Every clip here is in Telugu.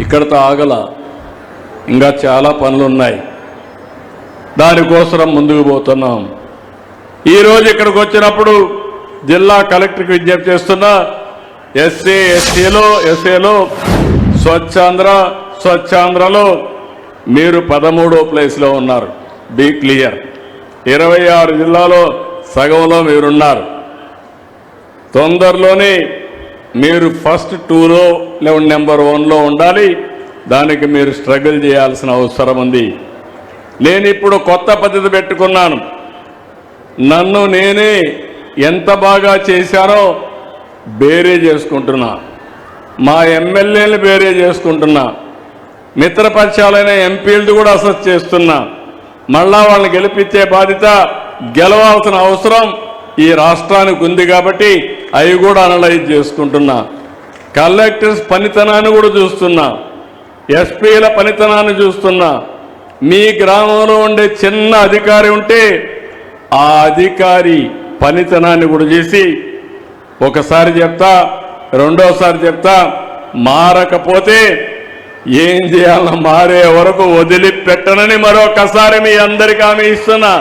ఇక్కడతో ఆగల, ఇంకా చాలా పనులు ఉన్నాయి. దానికోసం ముందుకు పోతున్నాం. ఈరోజు ఇక్కడికి వచ్చినప్పుడు జిల్లా కలెక్టర్కి విజ్ఞప్తి చేస్తున్నా, ఎస్ఏలో స్వచ్ఛాంధ్రలో మీరు 13వ ప్లేస్లో ఉన్నారు. Be clear. 26 జిల్లాలో సగంలో మీరున్నారు. తొందరలోనే మీరు ఫస్ట్ 2లో లేదా నెంబర్ 1లో ఉండాలి. దానికి మీరు స్ట్రగుల్ చేయాల్సిన అవసరం ఉంది. నేను ఇప్పుడు కొత్త పద్ధతి పెట్టుకున్నాను. నన్ను నేనే ఎంత బాగా చేశానో బేరే చేసుకుంటున్నా, మా ఎమ్మెల్యేలు బేరే చేసుకుంటున్నా, మిత్రపక్షాలైన ఎంపీలు కూడా అసెస్ చేస్తున్నా. మళ్ళా వాళ్ళని గెలిపించే బాధ్యత, గెలవాల్సిన అవసరం ఈ రాష్ట్రానికి ఉంది కాబట్టి అవి కూడా అనలైజ్ చేసుకుంటున్నా. కలెక్టర్స్ పనితనాన్ని కూడా చూస్తున్నా, ఎస్పీల పనితనాన్ని చూస్తున్నా. మీ గ్రామంలో ఉండే చిన్న అధికారి ఉంటే ఆ అధికారి పనితనాన్ని కూడా చేసి ఒకసారి చెప్తా, రెండోసారి చెప్తా, మారకపోతే ఏం చేయాలో మారే వరకు వదిలిపెట్టనని మరొకసారి మీ అందరికీ హామీ ఇస్తున్నా.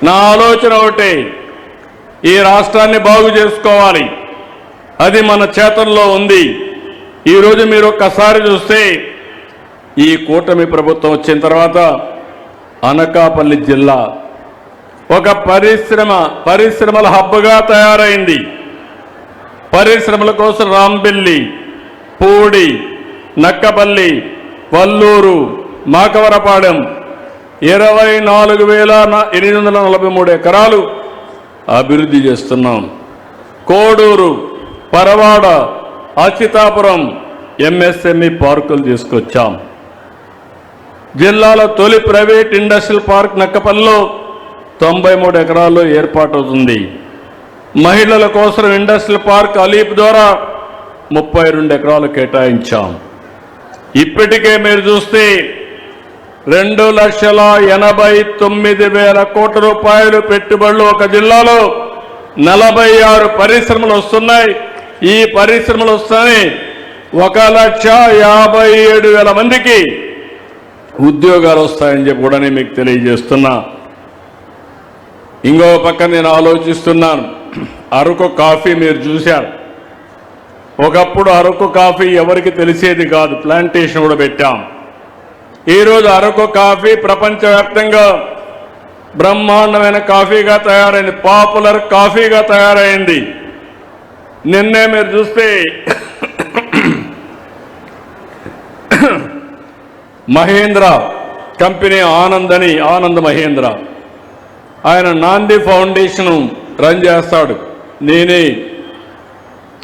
నా ఆలోచన ఒకటే, ఈ రాష్ట్రాన్ని బాగు చేసుకోవాలి. అది మన చేతుల్లో ఉంది. ఈరోజు మీరు ఒక్కసారి చూస్తే ఈ కూటమి ప్రభుత్వం వచ్చిన తర్వాత అనకాపల్లి జిల్లా ఒక పరిశ్రమల హబ్గా తయారైంది. పరిశ్రమల కోసం రాంబిల్లి, పూడి, నక్కపల్లి, వల్లూరు, మాకవరపాడెం 24,843 ఎకరాలు అభివృద్ధి చేస్తున్నాం. కోడూరు, పరవాడ, అచితాపురం ఎంఎస్ఎంఈ పార్కులు తీసుకొచ్చాం. జిల్లాలో తొలి ప్రైవేట్ ఇండస్ట్రియల్ పార్క్ నక్కపల్లిలో 93 ఎకరాల్లో ఏర్పాటవుతుంది. మహిళల కోసం ఇండస్ట్రియల్ పార్క్ అలీప్ ద్వారా 32 ఎకరాలు కేటాయించాం. ఇప్పటికే మీరు చూస్తే 2,89,000 కోట్ల రూపాయలు పెట్టుబడులు ఒక జిల్లాలో 46 పరిశ్రమలు వస్తున్నాయి. ఈ పరిశ్రమలు వస్తాయి 1,57,000 మందికి ఉద్యోగాలు వస్తాయని చెప్పి కూడా నేను మీకు తెలియజేస్తున్నా. ఇంకో పక్క నేను ఆలోచిస్తున్నాను, అరకు కాఫీ మీరు చూశారు. ఒకప్పుడు అరకు కాఫీ ఎవరికి తెలిసేది కాదు, ప్లాంటేషన్ కూడా పెట్టాం. ఈరోజు అరకు కాఫీ ప్రపంచవ్యాప్తంగా బ్రహ్మాండమైన కాఫీగా తయారైంది, పాపులర్ కాఫీగా తయారైంది. నిన్నే మీరు చూస్తే మహేంద్ర కంపెనీ ఆనంద్ మహేంద్ర, ఆయన నాంది ఫౌండేషన్ రన్ చేస్తాడు. నేనే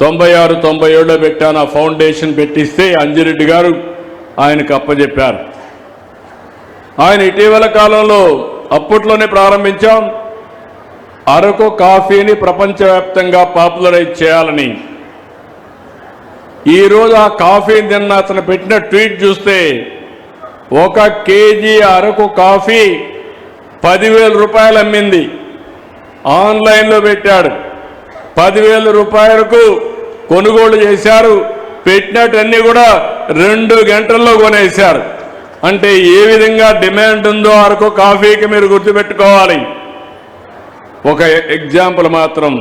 96-97లో పెట్టాను. ఆ ఫౌండేషన్ పెట్టిస్తే అంజిరెడ్డి గారు ఆయనకు అప్పచెప్పారు. ఆయన ఇటీవల కాలంలో అప్పట్లోనే ప్రారంభించాం అరకు కాఫీని ప్రపంచవ్యాప్తంగా పాపులరైజ్ చేయాలని. ఈరోజు ఆ కాఫీని తిన్న అతను పెట్టిన ట్వీట్ చూస్తే 1 కేజీ అరకు కాఫీ 10,000 రూపాయలు అమ్మింది. ఆన్లైన్లో పెట్టాడు. 10,000 రూపాయలకు కొనుగోలు చేశారు. పెట్టినట్టన్నీ కూడా 2 గంటల్లో కొనేశారు. అంటే ఏ విధంగా డిమాండ్ ఉందో అరకు కాఫీకి మీరు గుర్తుపెట్టుకోవాలి. ఒక ఎగ్జాంపుల్ మాత్రం,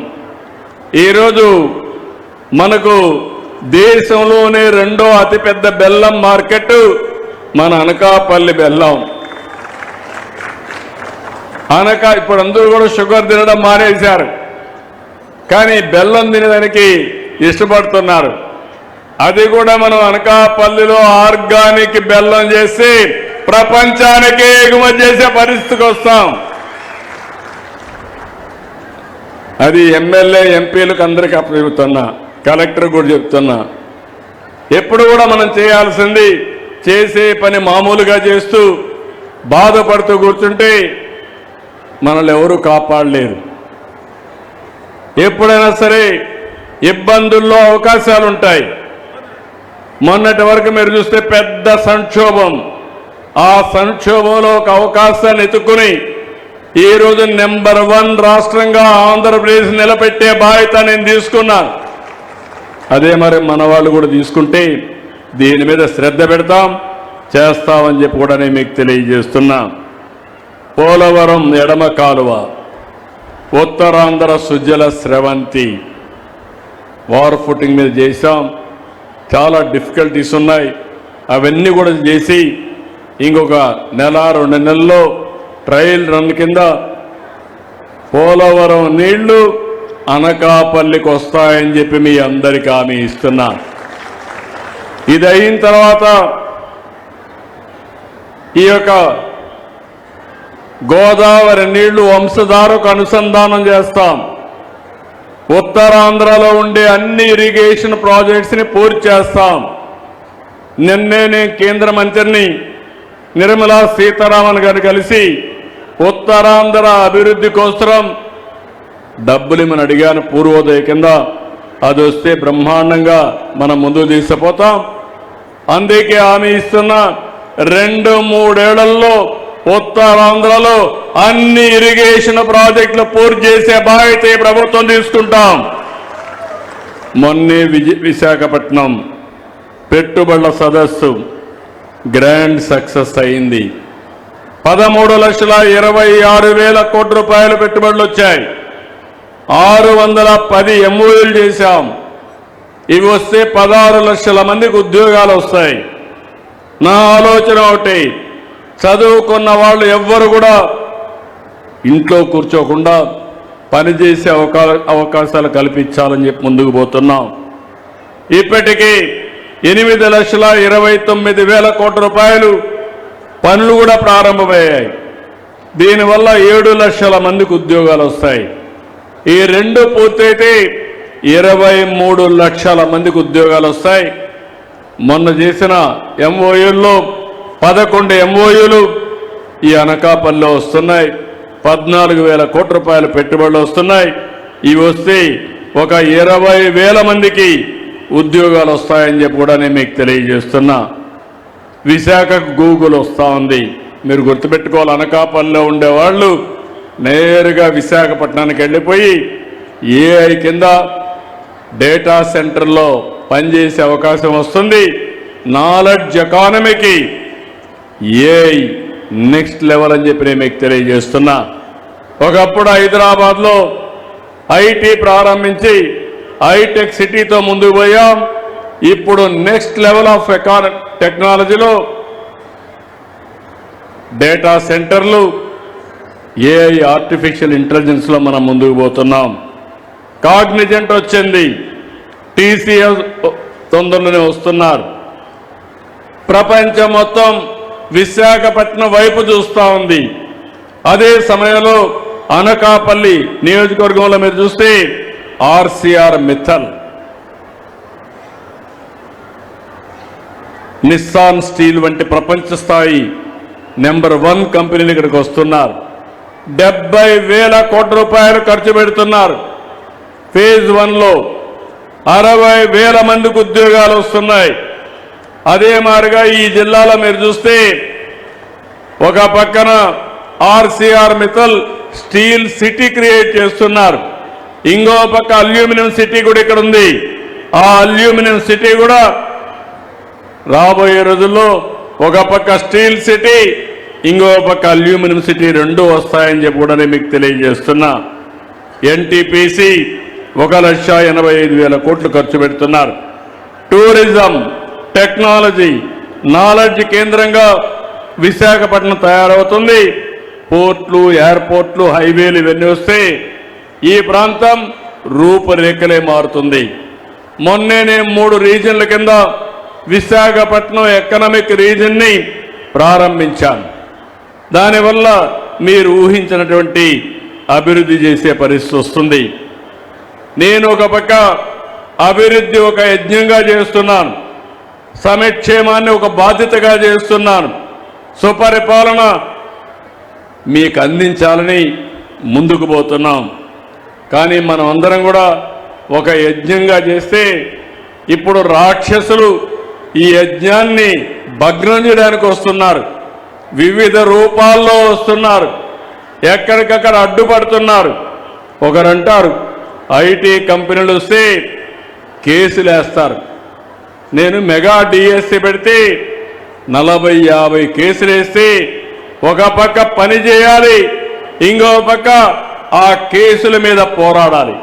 ఈరోజు మనకు దేశంలోనే 2వ అతిపెద్ద బెల్లం మార్కెట్ మన అనకాపల్లి బెల్లం. ఇప్పుడు అందరూ కూడా షుగర్ తినడం మానేశారు, కానీ బెల్లం తినడానికి ఇష్టపడుతున్నారు. అది కూడా మనం అనకాపల్లిలో ఆర్గానిక్ బెల్లం చేసి ప్రపంచానికి ఎగుమతి చేసే పరిస్థితికి వస్తాం. అది ఎమ్మెల్యే ఎంపీలకు అందరికీ అప్పచెబుతున్నా, కలెక్టర్ కూడా చెప్తున్నా. ఎప్పుడు కూడా మనం చేయాల్సింది, చేసే పని మామూలుగా చేస్తూ బాధపడుతూ కూర్చుంటే మనల్ని ఎవరూ కాపాడలేరు. ఎప్పుడైనా సరే ఇబ్బందుల్లో అవకాశాలు ఉంటాయి. మొన్నటి వరకు మీరు చూస్తే పెద్ద సంక్షోభం. ఆ సంక్షోభంలో ఒక అవకాశాన్ని ఎత్తుకుని ఈరోజు నెంబర్ 1 రాష్ట్రంగా ఆంధ్రప్రదేశ్ నిలబెట్టే బాధ్యత నేను తీసుకున్నాను. అదే మరి మన వాళ్ళు కూడా తీసుకుంటే దీని మీద శ్రద్ధ పెడతాం, చేస్తామని చెప్పి కూడా నేను మీకు తెలియజేస్తున్నా. పోలవరం ఎడమ కాలువ, ఉత్తరాంధ్ర సుజల స్రవంతి వార్ ఫుటింగ్ మీద చేశాం. చాలా డిఫికల్టీస్ ఉన్నాయి, అవన్నీ కూడా చేసి ఇంకొక నెల 2 నెలల్లో ట్రయల్ రన్ కింద పోలవరం నీళ్లు అనకాపల్లికి వస్తాయని చెప్పి మీ అందరికీ హామీ ఇస్తున్నా. ఇది అయిన తర్వాత ఈ యొక్క గోదావరి నీళ్లు వంశధారకు అనుసంధానం చేస్తాం. ఉత్తరాంధ్రలో ఉండే అన్ని ఇరిగేషన్ ప్రాజెక్ట్స్ని పూర్తి చేస్తాం. నిన్నే నేను కేంద్ర మంత్రిని నిర్మలా సీతారామన్ గారు కలిసి ఉత్తరాంధ్ర అభివృద్ధి కోసం డబ్బులు మనం అడిగాను. పూర్వోదయ కింద అది వస్తే బ్రహ్మాండంగా మనం ముందుకు తీసుకుపోతాం. అందుకే హామీ ఇస్తున్నా, 2-3 ఏళ్లలో ఉత్తరాంధ్రలో అన్ని ఇరిగేషన్ ప్రాజెక్టులు పూర్తి చేసే బాధ్యత ఈ ప్రభుత్వం తీసుకుంటాం. మొన్నే విశాఖపట్నం పెట్టుబడుల సదస్సు గ్రాండ్ సక్సెస్ అయింది. 13,26,000 కోట్ల రూపాయలు పెట్టుబడులు వచ్చాయి. 610 MOUలు చేశాం. ఇవి వస్తే 16 లక్షల మందికి ఉద్యోగాలు వస్తాయి. నా ఆలోచన ఒకటి, చదువుకున్న వాళ్ళు ఎవ్వరు కూడా ఇంట్లో కూర్చోకుండా పనిచేసే అవకాశాలు కల్పించాలని చెప్పి ముందుకు పోతున్నాం. ఇప్పటికీ 8,29,000 కోట్ల రూపాయలు పనులు కూడా ప్రారంభమయ్యాయి. దీనివల్ల 7 లక్షల మందికి ఉద్యోగాలు వస్తాయి. ఈ 2 పూర్తయితే 23 లక్షల మందికి ఉద్యోగాలు వస్తాయి. మొన్న చేసిన MOUల్లో 11 MOUలు ఈ అనకాపల్లిలో వస్తున్నాయి. 14,000 కోట్ల రూపాయల పెట్టుబడులు వస్తున్నాయి. ఇవి వస్తే ఒక 20,000 మందికి ఉద్యోగాలు వస్తాయని చెప్పి కూడా నేను మీకు తెలియజేస్తున్నా. విశాఖకు గూగుల్ వస్తూ ఉంది. మీరు గుర్తుపెట్టుకోవాలి, అనకాపల్లిలో ఉండేవాళ్ళు నేరుగా విశాఖపట్నానికి వెళ్ళిపోయి AI కింద డేటా సెంటర్లో పనిచేసే అవకాశం వస్తుంది. నాలెడ్జ్ ఎకానమీకి AI నెక్స్ట్ లెవెల్ అని చెప్పి నేను మీకు తెలియజేస్తున్నా. ఒకప్పుడు హైదరాబాద్లో IT ప్రారంభించి హైటెక్ సిటీతో ముందుకు పోయాం. ఇప్పుడు నెక్స్ట్ లెవెల్ ఆఫ్ టెక్నాలజీలో డేటా సెంటర్లు, AI ఆర్టిఫిషియల్ ఇంటెలిజెన్స్లో మనం ముందుకు పోతున్నాం. కాగ్నిజెంట్ వచ్చింది, TCS తొందరలోనే వస్తున్నారు. ప్రపంచం మొత్తం విశాఖపట్నం వైపు చూస్తూ ఉంది. అదే సమయంలో అనకాపల్లి నియోజకవర్గంలో మీరు చూస్తే RCR మిత్తల్, నిస్సాన్ స్టీల్ వంటి ప్రపంచ స్థాయి నెంబర్ 1 కంపెనీలు ఇక్కడికి వస్తున్నారు. 70,000 కోట్ల రూపాయలు ఖర్చు పెడుతున్నారు. ఫేజ్ 1లో 60,000 మందికి ఉద్యోగాలు వస్తున్నాయి. అదే మాదిరిగా ఈ జిల్లాలో మీరు చూస్తే ఒక పక్కన RCR Mittal steel city create చేస్తున్నారు. ఇంకో పక్క అల్యూమినియం సిటీ కూడా ఇక్కడ ఉంది. ఆ అల్యూమినియం సిటీ కూడా రాబోయే రోజుల్లో ఒక పక్క స్టీల్ సిటీ, ఇంకో పక్క అల్యూమినియం సిటీ 2 వస్తాయని చెప్పి కూడా నేను మీకు తెలియజేస్తున్నా. NTPC 1,85,000 కోట్లు ఖర్చు పెడుతున్నారు. టూరిజం, టెక్నాలజీ, నాలెడ్జ్ కేంద్రంగా విశాఖపట్నం తయారవుతుంది. పోర్ట్లు, ఎయిర్పోర్ట్లు, హైవేలు ఇవన్నీ వస్తే ఈ ప్రాంతం రూపురేఖలే మారుతుంది. మొన్నే నేను 3 రీజన్ల కింద విశాఖపట్నం ఎకనామిక్ రీజన్ని ప్రారంభించాను. దానివల్ల మీరు ఊహించినటువంటి అభివృద్ధి చేసే పరిస్థితి వస్తుంది. నేను ఒక పక్క అభివృద్ధి ఒక యజ్ఞంగా చేస్తున్నాను, సమక్షేమాన్ని ఒక బాధ్యతగా చేస్తున్నాను, సుపరిపాలన మీకు అందించాలని ముందుకు పోతున్నాం. కానీ మనం అందరం కూడా ఒక యజ్ఞంగా చేస్తే ఇప్పుడు రాక్షసులు ఈ యజ్ఞాన్ని భగ్నం చేయడానికి వస్తున్నారు. వివిధ రూపాల్లో వస్తున్నారు. ఎక్కడికక్కడ అడ్డుపడుతున్నారు. ఒకరంటారు IT కంపెనీలు వస్తే కేసులు వేస్తారు. నేను మెగా డిఎస్సి పెడితే 40-50 కేసులు వేస్తే ఒక పక్క పని చేయాలి, ఇంకో పక్క ఆ కేసుల మీద పోరాడాలి.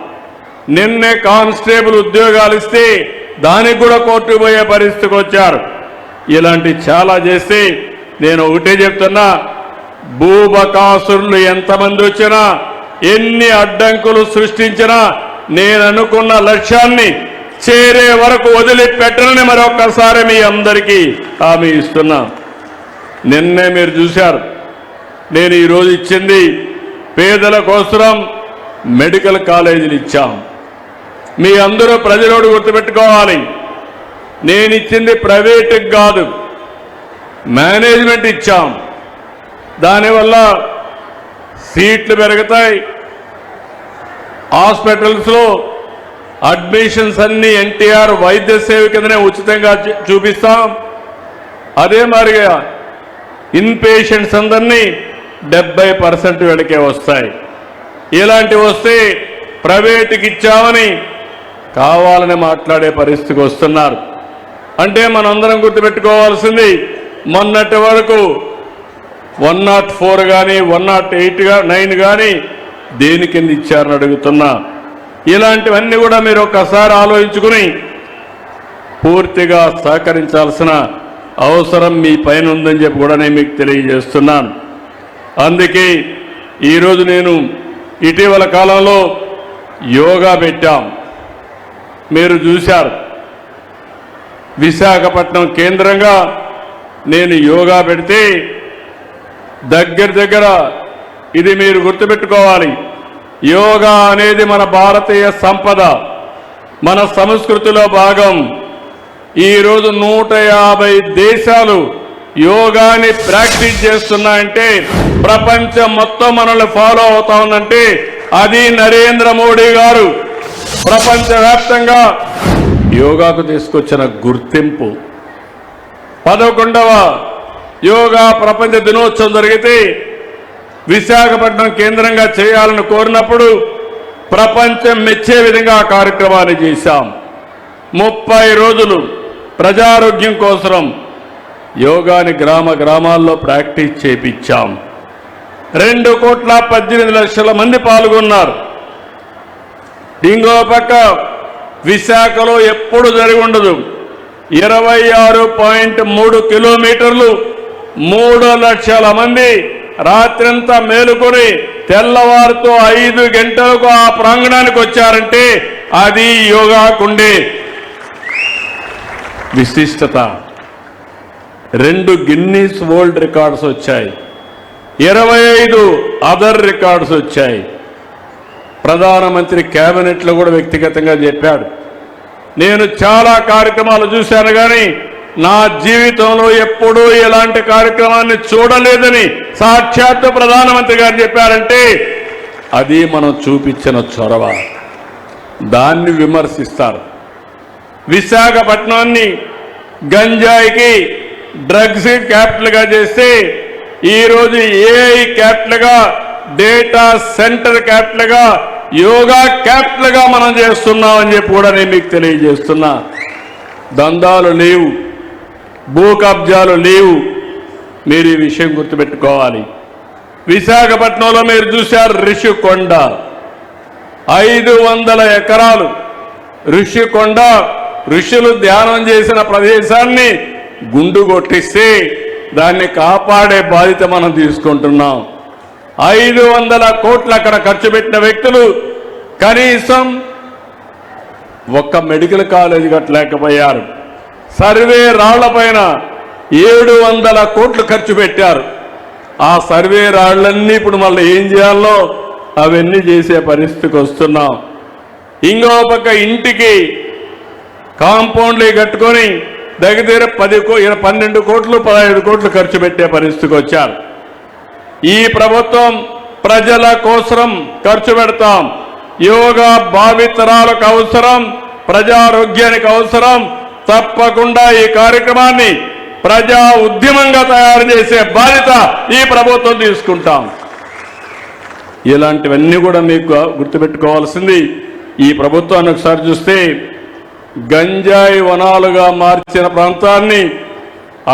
నిన్నే కానిస్టేబుల్ ఉద్యోగాలు ఇస్తే దానికి కూడా కోర్టు పోయే పరిస్థితికి వచ్చారు. ఇలాంటి చాలా చేస్తే నేను ఒకటే చెప్తున్నా, భూబకాసురులు ఎంతమంది వచ్చినా ఎన్ని అడ్డంకులు సృష్టించినా నేను అనుకున్న లక్ష్యాన్ని చేరే వరకు వదిలిపెట్టనని మరొక్కసారి మీ అందరికీ హామీ ఇస్తున్నా. నిన్నే మీరు చూశారు, నేను ఈరోజు ఇచ్చింది పేదల కోసం మెడికల్ కాలేజీలు ఇచ్చాం. మీ అందరూ ప్రజలోడు గుర్తుపెట్టుకోవాలి, నేను ఇచ్చింది ప్రైవేటుకి కాదు, మేనేజ్మెంట్ ఇచ్చాం. దానివల్ల సీట్లు పెరుగుతాయి, హాస్పిటల్స్లో అడ్మిషన్స్ అన్ని ఎన్టీఆర్ వైద్య సేవ కిందనే ఉచితంగా చూపిస్తాం. అదే మాదిరిగా ఇన్ పేషెంట్స్ అందరినీ 70% వెనకే వస్తాయి. ఇలాంటివి వస్తే ప్రైవేటుకి ఇచ్చామని కావాలని మాట్లాడే పరిస్థితికి వస్తున్నారు. అంటే మనందరం గుర్తుపెట్టుకోవాల్సింది, మొన్నటి వరకు 104 కానీ 108-9 కానీ దేని కింద ఇచ్చారని అడుగుతున్నా. ఇలాంటివన్నీ కూడా మీరు ఒక్కసారి ఆలోచించుకుని పూర్తిగా సహకరించాల్సిన అవసరం మీ పైన ఉందని చెప్పి కూడా నేను మీకు తెలియజేస్తున్నాను. అందుకే ఈరోజు నేను ఇటీవల కాలంలో యోగా పెట్టాం, మీరు చూశారు. విశాఖపట్నం కేంద్రంగా నేను యోగా పెడితే దగ్గర ఇది మీరు గుర్తుపెట్టుకోవాలి, యోగా అనేది మన భారతీయ సంపద, మన సంస్కృతిలో భాగం. ఈరోజు 150 దేశాలు యోగాని ప్రాక్టీస్ చేస్తున్నాయంటే, ప్రపంచం మొత్తం మనల్ని ఫాలో అవుతా ఉందంటే అది నరేంద్ర మోడీ గారు ప్రపంచవ్యాప్తంగా యోగాకు తీసుకొచ్చిన గుర్తింపు. 11వ యోగా ప్రపంచ దినోత్సవం జరిగితే విశాఖపట్నం కేంద్రంగా చేయాలని కోరినప్పుడు ప్రపంచం మెచ్చే విధంగా ఆ కార్యక్రమాన్ని చేశాం. 30 రోజులు ప్రజారోగ్యం కోసం యోగాని గ్రామాల్లో ప్రాక్టీస్ చేపించాం. 2,18,00,000 మంది పాల్గొన్నారు. ఇంకో పక్క విశాఖలో ఎప్పుడు జరిగి ఉండదు, 26.3 కిలోమీటర్లు 3 లక్షల మంది రాత్రంతా మేలుకొని తెల్లవారుతో 5 గంటలకు ఆ ప్రాంగణానికి వచ్చారంటే అది యోగాకుండే విశిష్టత. 2 గిన్నీస్ వరల్డ్ రికార్డ్స్ వచ్చాయి, 25 అదర్ రికార్డ్స్ వచ్చాయి. ప్రధానమంత్రి కేబినెట్లో కూడా వ్యక్తిగతంగా చెప్పాడు, నేను చాలా కార్యక్రమాలు చూశాను కానీ నా జీవితంలో ఎప్పుడూ ఇలాంటి కార్యక్రమాన్ని చూడలేదని సాక్షాత్తు ప్రధానమంత్రి గారు చెప్పారంటే అది మనం చూపించిన చొరవ. దాన్ని విమర్శిస్తారు. విశాఖపట్నాన్ని గంజాయికి డ్రగ్స్ క్యాపిటల్గా చేస్తే ఈరోజు ఏఐ క్యాపిటల్గా, డేటా సెంటర్ క్యాపిటల్గా, యోగా క్యాపిటల్గా మనం చేస్తున్నామని చెప్పి కూడా నేను మీకు తెలియజేస్తున్నా. దందాలు లేవు, భూ కబ్జాలు లేవు. మీరు ఈ విషయం గుర్తుపెట్టుకోవాలి. విశాఖపట్నంలో మీరు చూశారు ఋషికొండ, 500 ఎకరాలు ఋషికొండ. ఋషులు ధ్యానం చేసిన ప్రదేశాన్ని గుండు కొట్టిస్తే దాన్ని కాపాడే బాధ్యత మనం తీసుకుంటున్నాం. 500 కోట్లు అక్కడ ఖర్చు పెట్టిన వ్యక్తులు కనీసం ఒక్క మెడికల్ కాలేజీ కట్టలేకపోయారు. సర్వే రాళ్లపైన 700 కోట్లు ఖర్చు పెట్టారు. ఆ సర్వే రాళ్లన్నీ ఇప్పుడు మళ్ళీ ఏం చేయాలో అవన్నీ చేసే పరిస్థితికి వస్తున్నాం. ఇంకో పక్క ఇంటికి కాంపౌండ్లు కట్టుకొని దగ్గర 12 కోట్లు 15 కోట్లు ఖర్చు పెట్టే పరిస్థితికి వచ్చారు. ఈ ప్రభుత్వం ప్రజల కోసం ఖర్చు పెడతాం. యోగా భావితరాలకు అవసరం, ప్రజారోగ్యానికి అవసరం. తప్పకుండా ఈ కార్యక్రమాన్ని ప్రజా ఉద్యమంగా తయారు చేసే బాధ్యత ఈ ప్రభుత్వం తీసుకుంటాం. ఇలాంటివన్నీ కూడా మీకు గుర్తుపెట్టుకోవాల్సింది. ఈ ప్రభుత్వాన్ని ఒకసారి చూస్తే గంజాయి వనాలుగా మార్చిన ప్రాంతాన్ని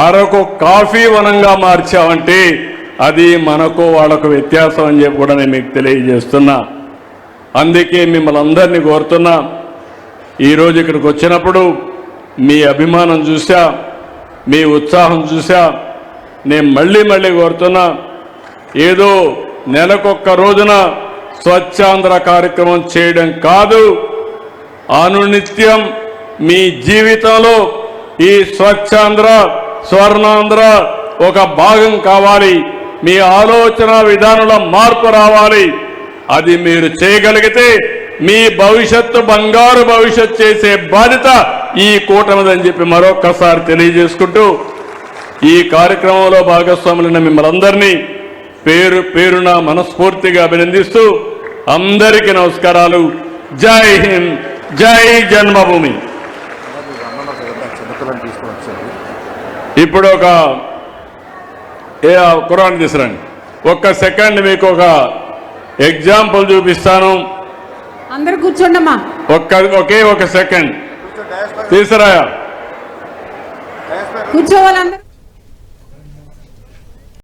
అరకు కాఫీ వనంగా మార్చామంటే అది మనకు వాళ్ళకు వ్యత్యాసం అని చెప్పి కూడా నేను మీకు తెలియజేస్తున్నా. అందుకే మిమ్మల్ని అందరినీ కోరుతున్నా, ఈరోజు ఇక్కడికి వచ్చినప్పుడు మీ అభిమానం చూసా, మీ ఉత్సాహం చూసా, నేను మళ్ళీ కోరుతున్నా, ఏదో నెలకొక్క రోజున స్వచ్ఛాంధ్ర కార్యక్రమం చేయడం కాదు, అనునిత్యం మీ జీవితంలో ఈ స్వచ్ఛాంధ్ర స్వర్ణాంధ్ర ఒక భాగం కావాలి. మీ ఆలోచన విధానంలో మార్పు రావాలి. అది మీరు చేయగలిగితే మీ భవిష్యత్తు బంగారు భవిష్యత్తు చేసే బాధ్యత ఈ కూటమిదని చెప్పి మరొక్కసారి తెలియజేసుకుంటూ, ఈ కార్యక్రమంలో భాగస్వాములైన మిమ్మల్ని అందరినీ పేరు పేరున మనస్ఫూర్తిగా అభినందిస్తూ అందరికీ నమస్కారాలు. జై హింద్, జై జన్మభూమి. ఇప్పుడు ఒక ఖురాన్ తీసుకురండి. ఒక్క సెకండ్ మీకు ఒక ఎగ్జాంపుల్ చూపిస్తాను. అందరూ కూర్చోండమ్మా. ఒకే ఒక సెకండ్ తీసుకురా. కూర్చోవాలందరూ.